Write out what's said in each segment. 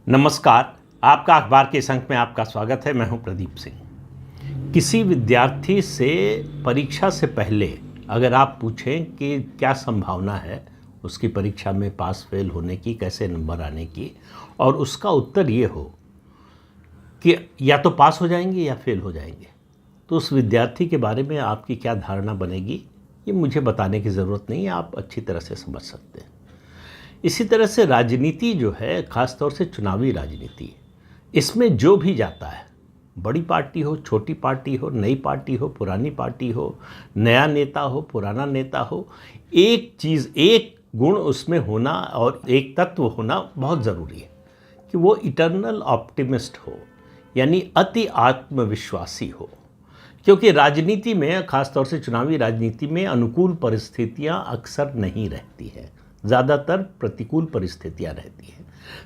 नमस्कार। आपका अखबार के इस अंक में आपका स्वागत है। मैं हूं प्रदीप सिंह। किसी विद्यार्थी से परीक्षा से पहले अगर आप पूछें कि क्या संभावना है उसकी परीक्षा में पास फेल होने की, कैसे नंबर आने की, और उसका उत्तर ये हो कि या तो पास हो जाएंगे या फेल हो जाएंगे, तो उस विद्यार्थी के बारे में आपकी क्या धारणा बनेगी, ये मुझे बताने की ज़रूरत नहीं है, आप अच्छी तरह से समझ सकते हैं। इसी तरह से राजनीति जो है, ख़ास तौर से चुनावी राजनीति, इसमें जो भी जाता है, बड़ी पार्टी हो, छोटी पार्टी हो, नई पार्टी हो, पुरानी पार्टी हो, नया नेता हो, पुराना नेता हो, एक चीज़, एक गुण उसमें होना और एक तत्व होना बहुत ज़रूरी है कि वो इटर्नल ऑप्टिमिस्ट हो, यानी अति आत्मविश्वासी हो। क्योंकि राजनीति में, ख़ास तौर से चुनावी राजनीति में, अनुकूल परिस्थितियाँ अक्सर नहीं रहती हैं, ज़्यादातर प्रतिकूल परिस्थितियाँ रहती हैं।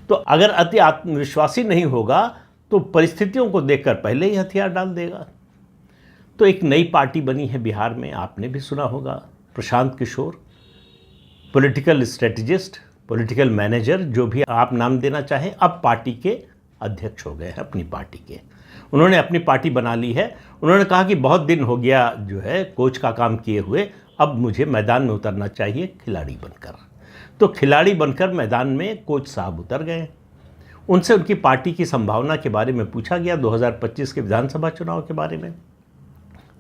तो अगर अति आत्मविश्वासी नहीं होगा तो परिस्थितियों को देखकर पहले ही हथियार डाल देगा। तो एक नई पार्टी बनी है बिहार में, आपने भी सुना होगा, Prashant Kishor, political strategist, political manager, जो भी आप नाम देना चाहें, अब पार्टी के अध्यक्ष हो गए हैं अपनी पार्टी के। उन्होंने अपनी पार्टी बना ली है। उन्होंने कहा कि बहुत दिन हो गया जो है कोच का काम किए हुए, अब मुझे मैदान में उतरना चाहिए खिलाड़ी बनकर। तो खिलाड़ी बनकर मैदान में कोच साहब उतर गए। उनसे उनकी पार्टी की संभावना के बारे में पूछा गया, 2025 के विधानसभा चुनाव के बारे में।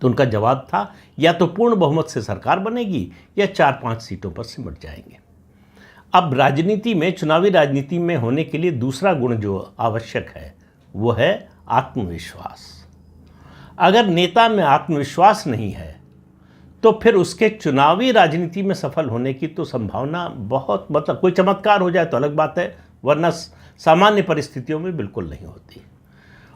तो उनका जवाब था, या तो पूर्ण बहुमत से सरकार बनेगी या 4-5 सीटों पर सिमट जाएंगे। अब राजनीति में, चुनावी राजनीति में होने के लिए दूसरा गुण जो आवश्यक है वो है आत्मविश्वास। अगर नेता में आत्मविश्वास नहीं है तो फिर उसके चुनावी राजनीति में सफल होने की तो संभावना बहुत, मतलब कोई चमत्कार हो जाए तो अलग बात है, वरना सामान्य परिस्थितियों में बिल्कुल नहीं होती।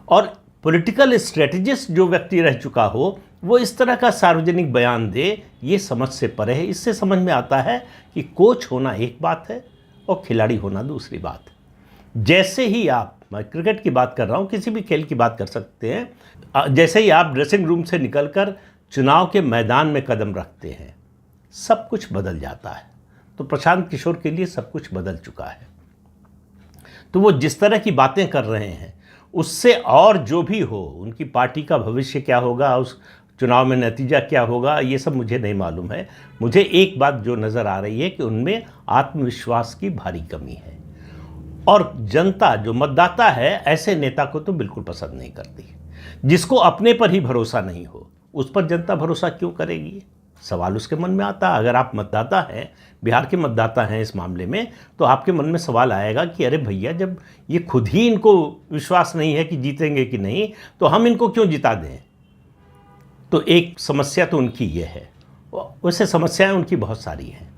और पॉलिटिकल स्ट्रेटजिस्ट जो व्यक्ति रह चुका हो वो इस तरह का सार्वजनिक बयान दे, ये समझ से परे है। इससे समझ में आता है कि कोच होना एक बात है और खिलाड़ी होना दूसरी बात है। जैसे ही आप, मैं क्रिकेट की बात कर रहा हूँ, किसी भी खेल की बात कर सकते हैं, जैसे ही आप ड्रेसिंग रूम से निकलकर चुनाव के मैदान में कदम रखते हैं, सब कुछ बदल जाता है। तो प्रशांत किशोर के लिए सब कुछ बदल चुका है। तो वो जिस तरह की बातें कर रहे हैं उससे, और जो भी हो, उनकी पार्टी का भविष्य क्या होगा, उस चुनाव में नतीजा क्या होगा, ये सब मुझे नहीं मालूम है। मुझे एक बात जो नज़र आ रही है कि उनमें आत्मविश्वास की भारी कमी है। और जनता, जो मतदाता है, ऐसे नेता को तो बिल्कुल पसंद नहीं करती। जिसको अपने पर ही भरोसा नहीं हो उस पर जनता भरोसा क्यों करेगी? सवाल उसके मन में आता। अगर आप मतदाता हैं, बिहार के मतदाता हैं इस मामले में, तो आपके मन में सवाल आएगा कि अरे भैया, जब ये खुद ही इनको विश्वास नहीं है कि जीतेंगे कि नहीं, तो हम इनको क्यों जिता दें? तो एक समस्या तो उनकी ये है। वैसे समस्याएं उनकी बहुत सारी हैं।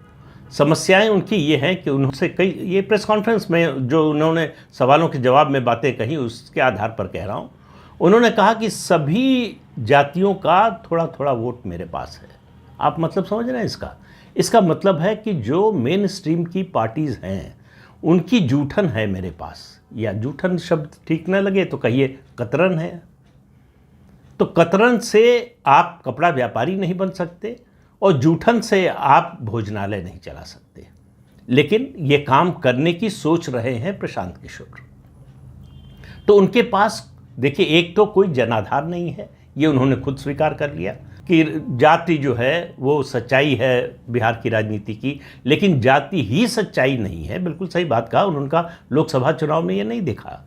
समस्याएं उनकी ये हैं कि उनसे कई, ये प्रेस कॉन्फ्रेंस में जो उन्होंने सवालों के जवाब में बातें कही, उसके आधार पर कह रहा हूँ। उन्होंने कहा कि सभी जातियों का थोड़ा थोड़ा वोट मेरे पास है। आप मतलब समझ रहे हैं इसका? इसका मतलब है कि जो मेन स्ट्रीम की पार्टीज़ हैं उनकी जूठन है मेरे पास, या जूठन शब्द ठीक न लगे तो कहिए कतरन है। तो कतरन से आप कपड़ा व्यापारी नहीं बन सकते और जूठन से आप भोजनालय नहीं चला सकते। लेकिन ये काम करने की सोच रहे हैं प्रशांत किशोर। तो उनके पास देखिए, एक तो कोई जनाधार नहीं है, ये उन्होंने खुद स्वीकार कर लिया कि जाति जो है वो सच्चाई है बिहार की राजनीति की, लेकिन जाति ही सच्चाई नहीं है। बिल्कुल सही बात कहा उन्होंने। कहा लोकसभा चुनाव में ये नहीं देखा,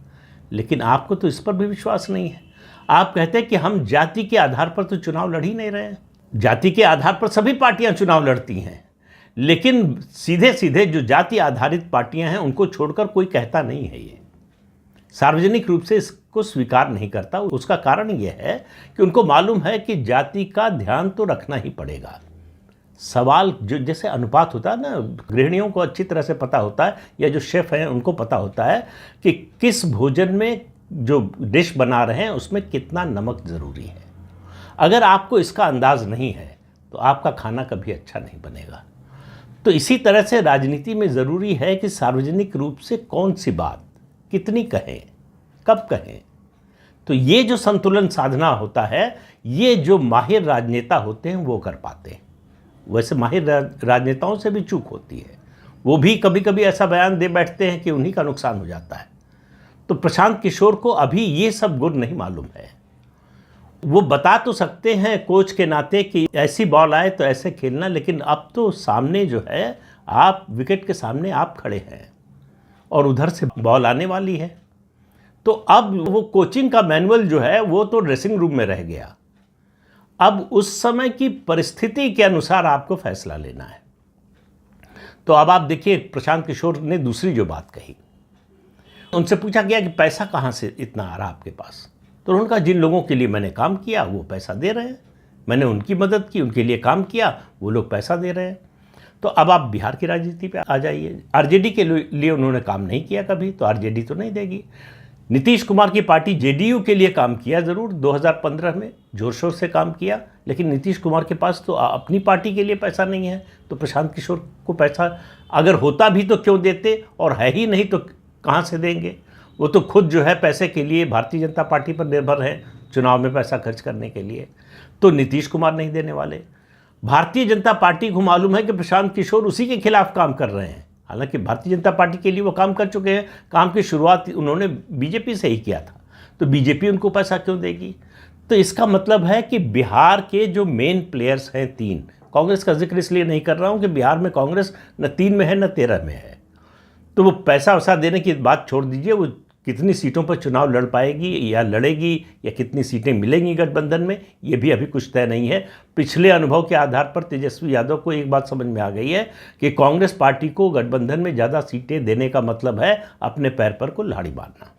लेकिन आपको तो इस पर भी विश्वास नहीं है। आप कहते हैं कि हम जाति के आधार पर तो चुनाव लड़ ही नहीं रहे हैं। जाति के आधार पर सभी पार्टियां चुनाव लड़ती हैं, लेकिन सीधे सीधे जो जाति आधारित पार्टियां हैं उनको छोड़कर कोई कहता नहीं है, ये सार्वजनिक रूप से इसको स्वीकार नहीं करता। उसका कारण यह है कि उनको मालूम है कि जाति का ध्यान तो रखना ही पड़ेगा। सवाल जो जैसे अनुपात होता है ना, गृहिणियों को अच्छी तरह से पता होता है, या जो शेफ हैं उनको पता होता है कि किस भोजन में जो डिश बना रहे हैं उसमें कितना नमक ज़रूरी है। अगर आपको इसका अंदाज़ नहीं है तो आपका खाना कभी अच्छा नहीं बनेगा। तो इसी तरह से राजनीति में ज़रूरी है कि सार्वजनिक रूप से कौन सी बात कितनी कहें, कब कहें। तो ये जो संतुलन साधना होता है, ये जो माहिर राजनेता होते हैं वो कर पाते हैं। वैसे माहिर राजनेताओं से भी चूक होती है, वो भी कभी कभी ऐसा बयान दे बैठते हैं कि उन्हीं का नुकसान हो जाता है। तो प्रशांत किशोर को अभी ये सब गुण नहीं मालूम है। वो बता तो सकते हैं कोच के नाते कि ऐसी बॉल आए तो ऐसे खेलना, लेकिन अब तो सामने जो है, आप विकेट के सामने आप खड़े हैं और उधर से बॉल आने वाली है। तो अब वो कोचिंग का मैनुअल जो है वो तो ड्रेसिंग रूम में रह गया। अब उस समय की परिस्थिति के अनुसार आपको फैसला लेना है। तो अब आप देखिए, प्रशांत किशोर ने दूसरी जो बात कही, उनसे पूछा गया कि पैसा कहाँ से इतना आ रहा आपके पास, तो उन्होंने कहा जिन लोगों के लिए मैंने काम किया वो पैसा दे रहे हैं, मैंने उनकी मदद की, उनके लिए काम किया, वो लोग पैसा दे रहे हैं। तो अब आप बिहार की राजनीति पे आ जाइए। आरजेडी के लिए उन्होंने काम नहीं किया कभी, तो आरजेडी तो नहीं देगी। नीतीश कुमार की पार्टी जेडीयू के लिए काम किया ज़रूर, 2015 में जोर शोर से काम किया, लेकिन नीतीश कुमार के पास तो अपनी पार्टी के लिए पैसा नहीं है। तो प्रशांत किशोर को पैसा अगर होता भी तो क्यों देते, और है ही नहीं तो कहाँ से देंगे। वो तो खुद जो है पैसे के लिए भारतीय जनता पार्टी पर निर्भर है, चुनाव में पैसा खर्च करने के लिए। तो नीतीश कुमार नहीं देने वाले। भारतीय जनता पार्टी को मालूम है कि प्रशांत किशोर उसी के खिलाफ काम कर रहे हैं, हालांकि भारतीय जनता पार्टी के लिए वो काम कर चुके हैं। काम की शुरुआत उन्होंने बीजेपी से ही किया था, तो बीजेपी उनको पैसा क्यों देगी। तो इसका मतलब है कि बिहार के जो मेन प्लेयर्स हैं 3, कांग्रेस का जिक्र इसलिए नहीं कर रहा हूँ कि बिहार में कांग्रेस न 3 में है न 13 में है, तो वो पैसा वैसा देने की बात छोड़ दीजिए। वो कितनी सीटों पर चुनाव लड़ पाएगी या लड़ेगी, या कितनी सीटें मिलेंगी गठबंधन में, ये भी अभी कुछ तय नहीं है। पिछले अनुभव के आधार पर तेजस्वी यादव को एक बात समझ में आ गई है कि कांग्रेस पार्टी को गठबंधन में ज़्यादा सीटें देने का मतलब है अपने पैर पर को लाड़ी मारना।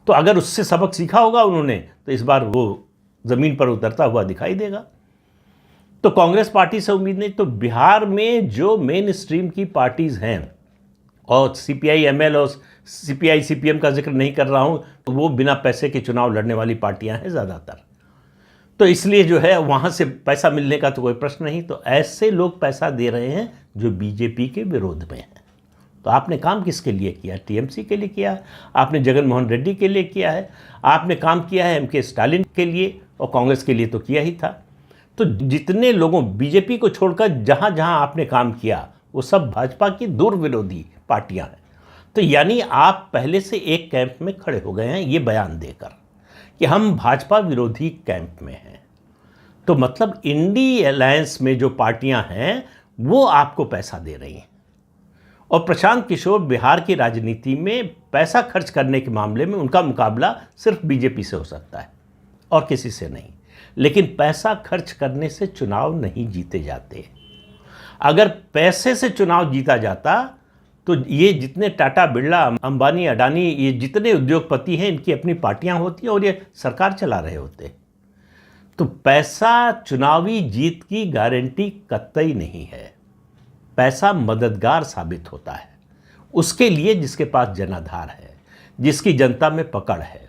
तो अगर उससे सबक सीखा होगा उन्होंने, तो इस बार वो ज़मीन पर उतरता हुआ दिखाई देगा। तो कांग्रेस पार्टी से उम्मीद नहीं। तो बिहार में जो मेन स्ट्रीम की पार्टीज़ हैं, और सीपीआई एमएल और सीपीआई सीपीएम का जिक्र नहीं कर रहा हूँ, तो वो बिना पैसे के चुनाव लड़ने वाली पार्टियां हैं ज़्यादातर। तो इसलिए जो है वहाँ से पैसा मिलने का तो कोई प्रश्न नहीं। तो ऐसे लोग पैसा दे रहे हैं जो बीजेपी के विरोध में हैं। तो आपने काम किसके लिए किया? टीएमसी के लिए किया, आपने जगन मोहन रेड्डी के लिए किया है, आपने काम किया है एमके स्टालिन के लिए, और कांग्रेस के लिए तो किया ही था। तो जितने लोगों, बीजेपी को छोड़कर जहाँ जहाँ आपने काम किया, वो सब भाजपा की दूर विरोधी पार्टियां हैं। तो यानी आप पहले से एक कैंप में खड़े हो गए हैं ये बयान देकर कि हम भाजपा विरोधी कैंप में हैं। तो मतलब इंडी अलायंस में जो पार्टियां हैं वो आपको पैसा दे रही हैं। और प्रशांत किशोर बिहार की राजनीति में पैसा खर्च करने के मामले में उनका मुकाबला सिर्फ बीजेपी से हो सकता है और किसी से नहीं। लेकिन पैसा खर्च करने से चुनाव नहीं जीते जाते। अगर पैसे से चुनाव जीता जाता तो ये जितने टाटा, बिरला, अंबानी, अडानी, ये जितने उद्योगपति हैं, इनकी अपनी पार्टियां होती हैं और ये सरकार चला रहे होते। तो पैसा चुनावी जीत की गारंटी कतई नहीं है। पैसा मददगार साबित होता है उसके लिए जिसके पास जनाधार है, जिसकी जनता में पकड़ है,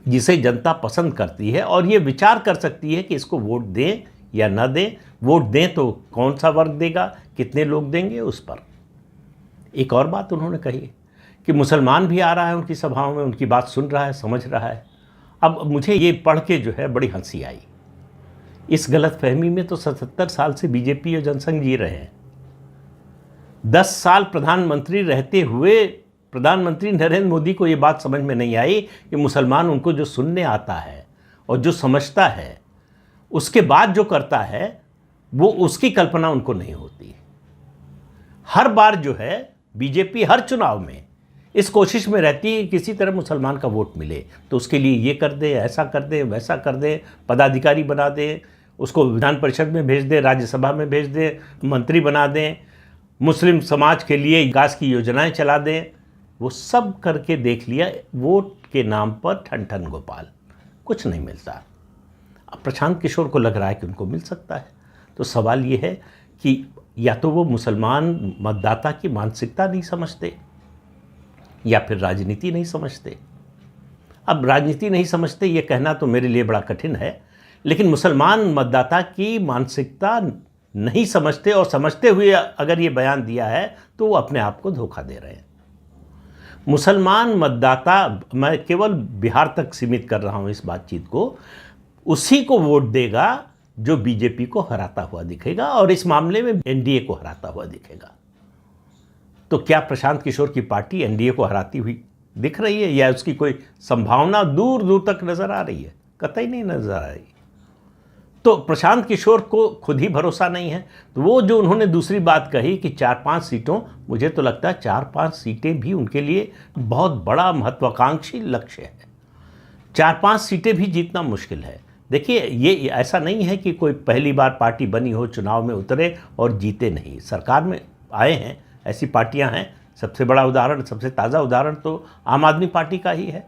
जिसे जनता पसंद करती है और ये विचार कर सकती है कि इसको वोट दें या ना दें। वोट दें तो कौन सा वर्ग देगा, कितने लोग देंगे, उस पर। एक और बात उन्होंने कही कि मुसलमान भी आ रहा है उनकी सभाओं में, उनकी बात सुन रहा है, समझ रहा है। अब मुझे ये पढ़ के जो है बड़ी हंसी आई। इस गलतफहमी में तो 77 साल से बीजेपी और जनसंघ जी रहे हैं। 10 साल प्रधानमंत्री रहते हुए प्रधानमंत्री नरेंद्र मोदी को ये बात समझ में नहीं आई कि मुसलमान उनको जो सुनने आता है और जो समझता है, उसके बाद जो करता है, वो उसकी कल्पना उनको नहीं होती। हर बार जो है बीजेपी हर चुनाव में इस कोशिश में रहती है कि किसी तरह मुसलमान का वोट मिले, तो उसके लिए ये कर दे, ऐसा कर दे, वैसा कर दे, पदाधिकारी बना दे, उसको विधान परिषद में भेज दे, राज्यसभा में भेज दे, मंत्री बना दें, मुस्लिम समाज के लिए विकास की योजनाएं चला दें। वो सब करके देख लिया, वोट के नाम पर ठन ठन गोपाल, कुछ नहीं मिलता। अब प्रशांत किशोर को लग रहा है कि उनको मिल सकता है। तो सवाल ये है कि या तो वो मुसलमान मतदाता की मानसिकता नहीं समझते या फिर राजनीति नहीं समझते। अब राजनीति नहीं समझते ये कहना तो मेरे लिए बड़ा कठिन है, लेकिन मुसलमान मतदाता की मानसिकता नहीं समझते, और समझते हुए अगर ये बयान दिया है तो वो अपने आप को धोखा दे रहे हैं। मुसलमान मतदाता, मैं केवल बिहार तक सीमित कर रहा हूँ इस बातचीत को, उसी को वोट देगा जो बीजेपी को हराता हुआ दिखेगा और इस मामले में एनडीए को हराता हुआ दिखेगा। तो क्या प्रशांत किशोर की पार्टी एनडीए को हराती हुई दिख रही है या उसकी कोई संभावना दूर दूर तक नजर आ रही है? कतई नहीं नजर आ रही। तो प्रशांत किशोर को खुद ही भरोसा नहीं है। तो वो जो उन्होंने दूसरी बात कही कि 4-5 सीटों, मुझे तो लगता है 4-5 सीटें भी उनके लिए बहुत बड़ा महत्वाकांक्षी लक्ष्य है। 4-5 सीटें भी जीतना मुश्किल है। देखिए, ये ऐसा नहीं है कि कोई पहली बार पार्टी बनी हो, चुनाव में उतरे और जीते नहीं। सरकार में आए हैं, ऐसी पार्टियां हैं। सबसे बड़ा उदाहरण, सबसे ताज़ा उदाहरण तो आम आदमी पार्टी का ही है।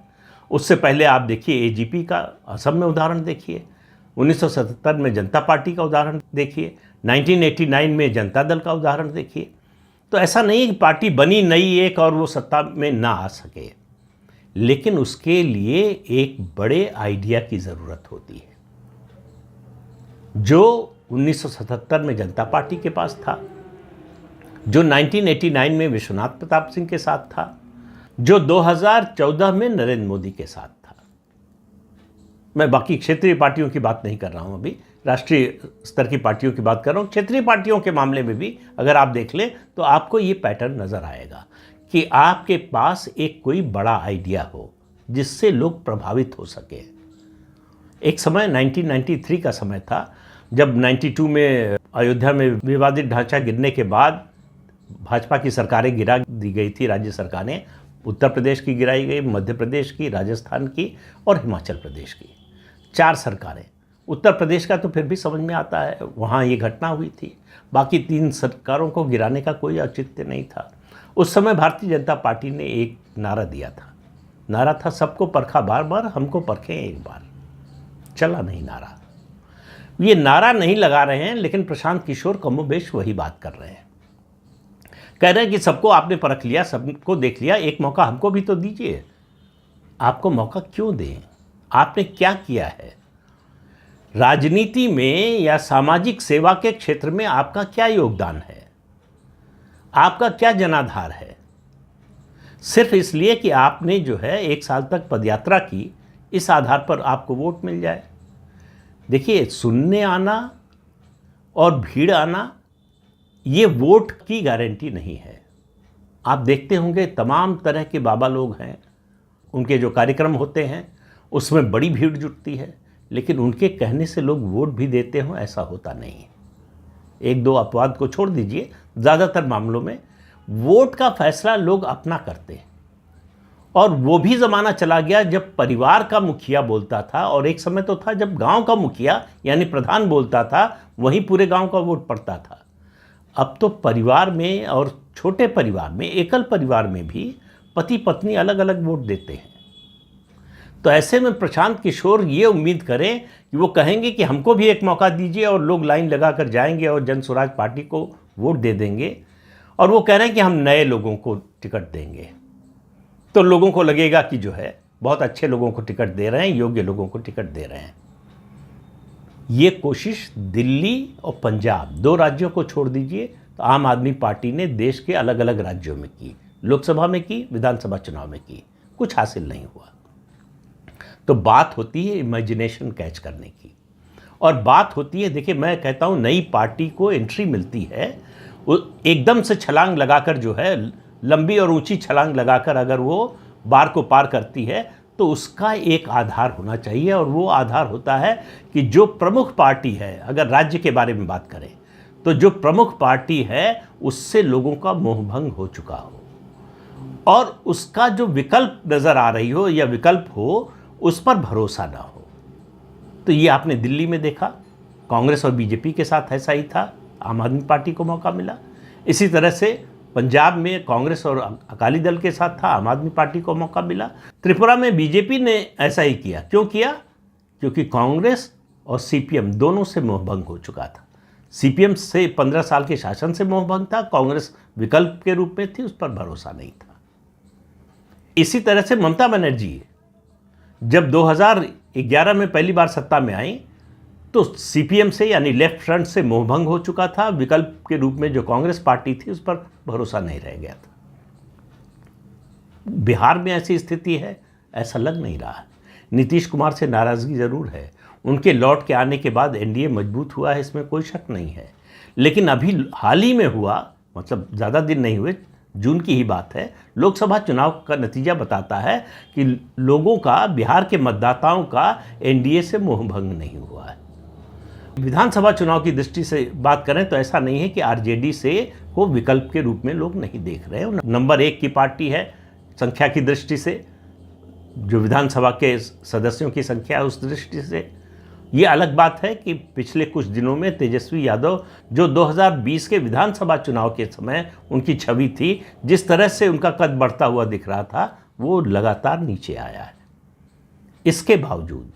उससे पहले आप देखिए एजीपी का असम में उदाहरण देखिए, 1977 में जनता पार्टी का उदाहरण देखिए, 1989 में जनता दल का उदाहरण देखिए। तो ऐसा नहीं है कि पार्टी बनी नई एक और वो सत्ता में ना आ सके, लेकिन उसके लिए एक बड़े आइडिया की ज़रूरत होती है, जो 1977 में जनता पार्टी के पास था, जो 1989 में विश्वनाथ प्रताप सिंह के साथ था, जो 2014 में नरेंद्र मोदी के साथ था। मैं बाकी क्षेत्रीय पार्टियों की बात नहीं कर रहा हूं, अभी राष्ट्रीय स्तर की पार्टियों की बात कर रहा हूं। क्षेत्रीय पार्टियों के मामले में भी अगर आप देख लें तो आपको ये पैटर्न नजर आएगा कि आपके पास एक कोई बड़ा आइडिया हो जिससे लोग प्रभावित हो सके। एक समय 1993 का समय था, जब 92 में अयोध्या में विवादित ढांचा गिरने के बाद भाजपा की सरकारें गिरा दी गई थी। राज्य सरकारें उत्तर प्रदेश की गिराई गई, मध्य प्रदेश की, राजस्थान की और हिमाचल प्रदेश की, 4 सरकारें। उत्तर प्रदेश का तो फिर भी समझ में आता है, वहाँ ये घटना हुई थी। बाकी 3 सरकारों को गिराने का कोई औचित्य नहीं था। उस समय भारतीय जनता पार्टी ने एक नारा दिया था, नारा था सबको परखा बार बार, हमको परखें एक बार। चला नहीं नारा। ये नारा नहीं लगा रहे हैं, लेकिन प्रशांत किशोर कमोबेश वही बात कर रहे हैं। कह रहे हैं कि सबको आपने परख लिया, सबको देख लिया, एक मौका हमको भी तो दीजिए। आपको मौका क्यों दें? आपने क्या किया है राजनीति में या सामाजिक सेवा के क्षेत्र में? आपका क्या योगदान है? आपका क्या जनाधार है? सिर्फ इसलिए कि आपने जो है 1 साल तक पदयात्रा की, इस आधार पर आपको वोट मिल जाए? देखिए, सुनने आना और भीड़ आना ये वोट की गारंटी नहीं है। आप देखते होंगे तमाम तरह के बाबा लोग हैं, उनके जो कार्यक्रम होते हैं उसमें बड़ी भीड़ जुटती है, लेकिन उनके कहने से लोग वोट भी देते हों ऐसा होता नहीं है। 1-2 अपवाद को छोड़ दीजिए, ज़्यादातर मामलों में वोट का फैसला लोग अपना करते हैं। और वो भी ज़माना चला गया जब परिवार का मुखिया बोलता था, और एक समय तो था जब गांव का मुखिया यानी प्रधान बोलता था, वहीं पूरे गांव का वोट पड़ता था। अब तो परिवार में और छोटे परिवार में, एकल परिवार में भी पति पत्नी अलग अलग वोट देते हैं। तो ऐसे में प्रशांत किशोर ये उम्मीद करें कि वो कहेंगे कि हमको भी एक मौका दीजिए, और लोग लाइन लगा कर जाएंगे और जन स्वराज पार्टी को वोट दे देंगे, और वो कह रहे हैं कि हम नए लोगों को टिकट देंगे। तो लोगों को लगेगा कि जो है बहुत अच्छे लोगों को टिकट दे रहे हैं, योग्य लोगों को टिकट दे रहे हैं। ये कोशिश दिल्ली और पंजाब 2 राज्यों को छोड़ दीजिए तो आम आदमी पार्टी ने देश के अलग अलग राज्यों में की, लोकसभा में की, विधानसभा चुनाव में की, कुछ हासिल नहीं हुआ। तो बात होती है इमेजिनेशन कैच करने की, और बात होती है, देखिए मैं कहता हूँ नई पार्टी को एंट्री मिलती है, एकदम से छलांग लगाकर जो है, लंबी और ऊंची छलांग लगाकर अगर वो बार को पार करती है तो उसका एक आधार होना चाहिए, और वो आधार होता है कि जो प्रमुख पार्टी है, अगर राज्य के बारे में बात करें तो जो प्रमुख पार्टी है उससे लोगों का मोहभंग हो चुका हो, और उसका जो विकल्प नज़र आ रही हो या विकल्प हो उस पर भरोसा ना हो। तो ये आपने दिल्ली में देखा, कांग्रेस और बीजेपी के साथ ऐसा ही था, आम आदमी पार्टी को मौका मिला। इसी तरह से पंजाब में कांग्रेस और अकाली दल के साथ था, आम आदमी पार्टी को मौका मिला। त्रिपुरा में बीजेपी ने ऐसा ही किया। क्यों किया? क्योंकि कांग्रेस और सीपीएम दोनों से मोहभंग हो चुका था। सीपीएम से 15 साल के शासन से मोहभंग था, कांग्रेस विकल्प के रूप में थी, उस पर भरोसा नहीं था। इसी तरह से ममता बनर्जी जब 2011 में पहली बार सत्ता में आई तो सीपीएम से यानी लेफ्ट फ्रंट से मोहभंग हो चुका था, विकल्प के रूप में जो कांग्रेस पार्टी थी उस पर भरोसा नहीं रह गया था। बिहार में ऐसी स्थिति है ऐसा लग नहीं रहा है। नीतीश कुमार से नाराजगी जरूर है, उनके लौट के आने के बाद एनडीए मजबूत हुआ है, इसमें कोई शक नहीं है। लेकिन अभी हाल ही में हुआ, मतलब ज़्यादा दिन नहीं हुए, जून की ही बात है, लोकसभा चुनाव का नतीजा बताता है कि लोगों का, बिहार के मतदाताओं का एनडीए से मोहभंग नहीं हुआ है। विधानसभा चुनाव की दृष्टि से बात करें तो ऐसा नहीं है कि आरजेडी से को विकल्प के रूप में लोग नहीं देख रहे हैं। नंबर 1 की पार्टी है संख्या की दृष्टि से, जो विधानसभा के सदस्यों की संख्या है उस दृष्टि से। ये अलग बात है कि पिछले कुछ दिनों में तेजस्वी यादव, जो 2020 के विधानसभा चुनाव के समय उनकी छवि थी, जिस तरह से उनका कद बढ़ता हुआ दिख रहा था, वो लगातार नीचे आया है। इसके बावजूद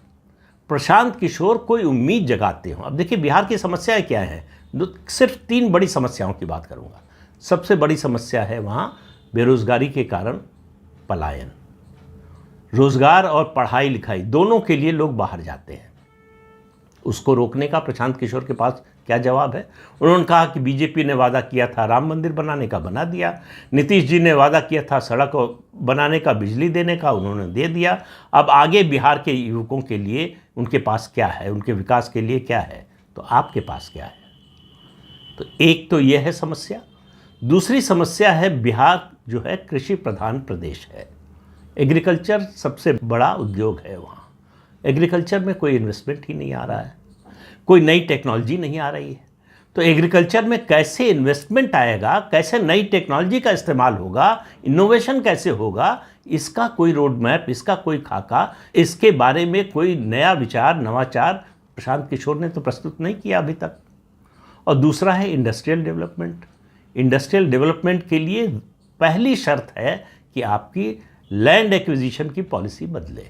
प्रशांत किशोर कोई उम्मीद जगाते हो। अब देखिए बिहार की समस्याएं क्या हैं, सिर्फ 3 बड़ी समस्याओं की बात करूंगा। सबसे बड़ी समस्या है वहाँ बेरोजगारी के कारण पलायन। रोजगार और पढ़ाई लिखाई दोनों के लिए लोग बाहर जाते हैं। उसको रोकने का प्रशांत किशोर के पास क्या जवाब है? उन्होंने कहा कि बीजेपी ने वादा किया था राम मंदिर बनाने का, बना दिया। नीतीश जी ने वादा किया था सड़क बनाने का, बिजली देने का, उन्होंने दे दिया। अब आगे बिहार के युवकों के लिए उनके पास क्या है, उनके विकास के लिए क्या है? तो आपके पास क्या है? तो एक तो यह है समस्या। दूसरी समस्या है बिहार जो है कृषि प्रधान प्रदेश है। एग्रीकल्चर सबसे बड़ा उद्योग है वहाँ। एग्रीकल्चर में कोई इन्वेस्टमेंट ही नहीं आ रहा है, कोई नई टेक्नोलॉजी नहीं आ रही है। तो एग्रीकल्चर में कैसे इन्वेस्टमेंट आएगा, कैसे नई टेक्नोलॉजी का इस्तेमाल होगा, इनोवेशन कैसे होगा, इसका कोई रोड मैप, इसका कोई खाका, इसके बारे में कोई नया विचार, नवाचार प्रशांत किशोर ने तो प्रस्तुत नहीं किया अभी तक। और दूसरा है इंडस्ट्रियल डेवलपमेंट। इंडस्ट्रियल डेवलपमेंट के लिए पहली शर्त है कि आपकी लैंड एक्विजिशन की पॉलिसी बदले।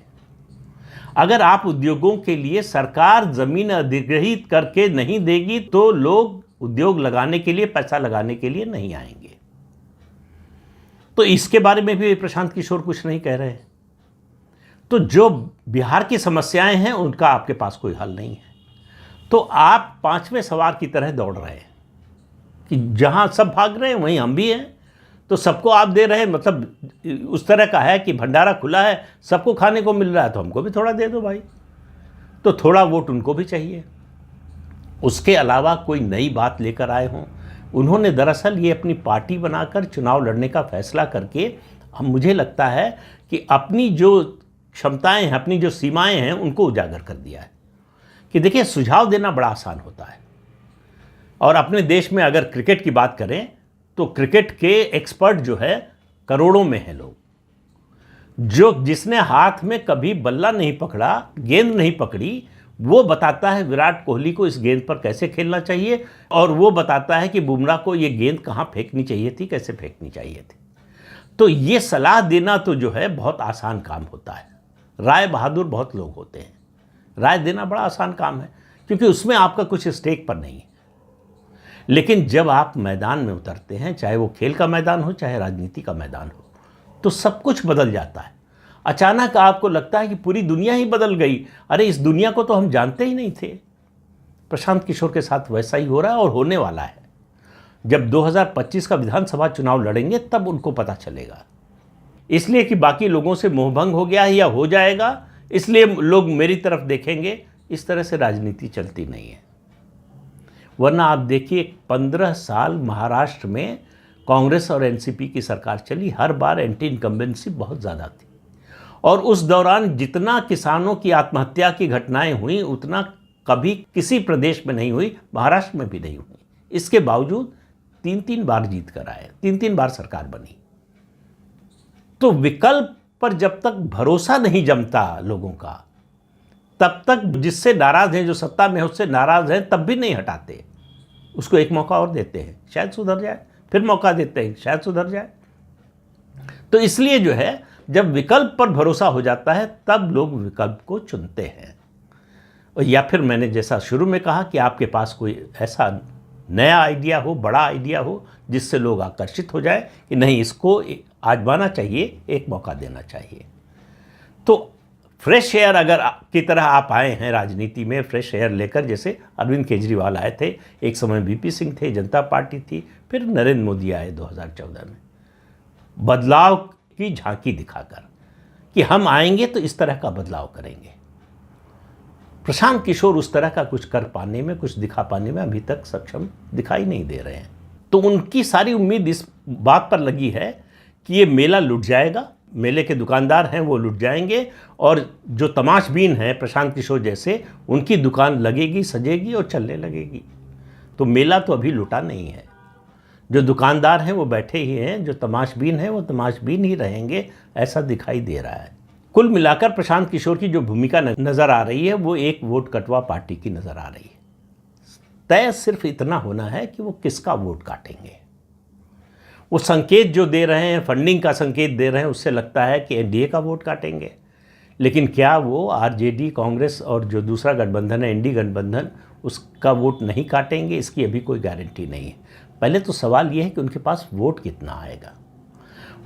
अगर आप उद्योगों के लिए सरकार जमीन अधिग्रहित करके नहीं देगी तो लोग उद्योग लगाने के लिए, पैसा लगाने के लिए नहीं आएंगे। तो इसके बारे में भी प्रशांत किशोर कुछ नहीं कह रहे। तो जो बिहार की समस्याएं हैं उनका आपके पास कोई हल नहीं है। तो आप 5वें सवार की तरह दौड़ रहे हैं कि जहां सब भाग रहे हैं वहीं हम भी हैं। तो सबको आप दे रहे हैं, मतलब उस तरह का है कि भंडारा खुला है, सबको खाने को मिल रहा है, तो हमको भी थोड़ा दे दो भाई। तो थोड़ा वोट उनको भी चाहिए। उसके अलावा कोई नई बात लेकर आए हों। उन्होंने दरअसल ये अपनी पार्टी बनाकर चुनाव लड़ने का फैसला करके, अब मुझे लगता है कि अपनी जो क्षमताएं हैं, अपनी जो सीमाएं हैं, उनको उजागर कर दिया है। कि देखिए सुझाव देना बड़ा आसान होता है, और अपने देश में अगर क्रिकेट की बात करें तो क्रिकेट के एक्सपर्ट जो है करोड़ों में हैं लोग। जिसने हाथ में कभी बल्ला नहीं पकड़ा, गेंद नहीं पकड़ी, वो बताता है विराट कोहली को इस गेंद पर कैसे खेलना चाहिए, और वो बताता है कि बुमराह को ये गेंद कहाँ फेंकनी चाहिए थी, कैसे फेंकनी चाहिए थी। तो ये सलाह देना तो जो है बहुत आसान काम होता है। राय बहादुर बहुत लोग होते हैं। राय देना बड़ा आसान काम है क्योंकि उसमें आपका कुछ स्टेक पर नहीं है। लेकिन जब आप मैदान में उतरते हैं, चाहे वो खेल का मैदान हो, चाहे राजनीति का मैदान हो, तो सब कुछ बदल जाता है। अचानक आपको लगता है कि पूरी दुनिया ही बदल गई। अरे इस दुनिया को तो हम जानते ही नहीं थे। प्रशांत किशोर के साथ वैसा ही हो रहा है और होने वाला है। जब 2025 का विधानसभा चुनाव लड़ेंगे तब उनको पता चलेगा। इसलिए कि बाकी लोगों से मोहभंग हो गया है या हो जाएगा, इसलिए लोग मेरी तरफ देखेंगे, इस तरह से राजनीति चलती नहीं है। वरना आप देखिए 15 साल महाराष्ट्र में कांग्रेस और एनसीपी की सरकार चली, हर बार एंटी इनकम्बेंसी बहुत ज़्यादा थी, और उस दौरान जितना किसानों की आत्महत्या की घटनाएं हुई उतना कभी किसी प्रदेश में नहीं हुई, महाराष्ट्र में भी नहीं हुई। इसके बावजूद 3-3 बार जीत कर आए, 3-3 बार सरकार बनी। तो विकल्प पर जब तक भरोसा नहीं जमता लोगों का, तब तक जिससे नाराज हैं, जो सत्ता में है उससे नाराज हैं, तब भी नहीं हटाते। उसको एक मौका और देते हैं, शायद सुधर जाए, फिर मौका देते हैं, शायद सुधर जाए। तो इसलिए जो है जब विकल्प पर भरोसा हो जाता है तब लोग विकल्प को चुनते हैं। और या फिर मैंने जैसा शुरू में कहा कि आपके पास कोई ऐसा नया आइडिया हो, बड़ा आइडिया हो, जिससे लोग आकर्षित हो जाए कि नहीं इसको आजमाना चाहिए, एक मौका देना चाहिए। तो फ्रेश एयर अगर की तरह आप आए हैं राजनीति में, फ्रेश एयर लेकर, जैसे अरविंद केजरीवाल आए थे, एक समय वीपी सिंह थे, जनता पार्टी थी, फिर नरेंद्र मोदी आए 2014 में, बदलाव की झांकी दिखाकर कि हम आएंगे तो इस तरह का बदलाव करेंगे। प्रशांत किशोर उस तरह का कुछ कर पाने में, कुछ दिखा पाने में अभी तक सक्षम दिखाई नहीं दे रहे हैं। तो उनकी सारी उम्मीद इस बात पर लगी है कि ये मेला लुट जाएगा, मेले के दुकानदार हैं वो लुट जाएंगे, और जो तमाशबीन हैं प्रशांत किशोर जैसे, उनकी दुकान लगेगी, सजेगी और चलने लगेगी। तो मेला तो अभी लुटा नहीं है। जो दुकानदार हैं वो बैठे ही हैं, जो तमाशबीन हैं वो तमाशबीन ही रहेंगे, ऐसा दिखाई दे रहा है। कुल मिलाकर प्रशांत किशोर की जो भूमिका नज़र आ रही है वो एक वोट कटवा पार्टी की नज़र आ रही है। तय सिर्फ इतना होना है कि वो किसका वोट काटेंगे। वो संकेत जो दे रहे हैं, फंडिंग का संकेत दे रहे हैं, उससे लगता है कि एनडीए का वोट काटेंगे, लेकिन क्या वो आरजेडी, कांग्रेस और जो दूसरा गठबंधन है एनडी गठबंधन, उसका वोट नहीं काटेंगे? इसकी अभी कोई गारंटी नहीं है। पहले तो सवाल ये है कि उनके पास वोट कितना आएगा।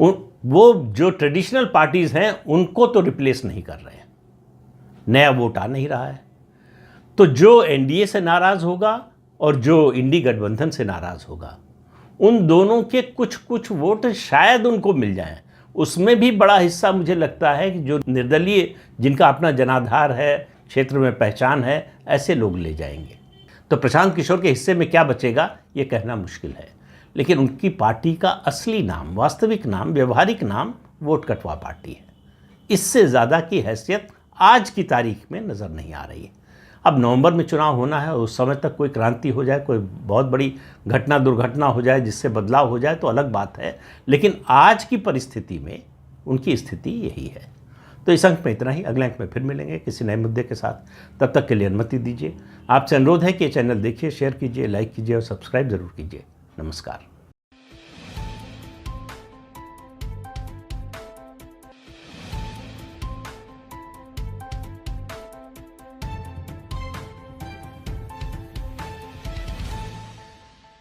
वो जो ट्रेडिशनल पार्टीज़ हैं उनको तो रिप्लेस नहीं कर रहे हैं, नया वोट आ नहीं रहा है। तो जो एनडीए से नाराज़ होगा और जो इंडी गठबंधन से नाराज़ होगा, उन दोनों के कुछ कुछ वोट शायद उनको मिल जाएं। उसमें भी बड़ा हिस्सा मुझे लगता है कि जो निर्दलीय, जिनका अपना जनाधार है, क्षेत्र में पहचान है, ऐसे लोग ले जाएंगे। तो प्रशांत किशोर के हिस्से में क्या बचेगा ये कहना मुश्किल है, लेकिन उनकी पार्टी का असली नाम, वास्तविक नाम, व्यवहारिक नाम वोट कटवा पार्टी है। इससे ज़्यादा की हैसियत आज की तारीख में नज़र नहीं आ रही है। अब नवंबर में चुनाव होना है, उस समय तक कोई क्रांति हो जाए, कोई बहुत बड़ी घटना दुर्घटना हो जाए जिससे बदलाव हो जाए तो अलग बात है, लेकिन आज की परिस्थिति में उनकी स्थिति यही है। तो इस अंक में इतना ही। अगले अंक में फिर मिलेंगे किसी नए मुद्दे के साथ। तब तक के लिए अनुमति दीजिए। आपसे अनुरोध है कि ये चैनल देखिए, शेयर कीजिए, लाइक कीजिए और सब्सक्राइब ज़रूर कीजिए। नमस्कार।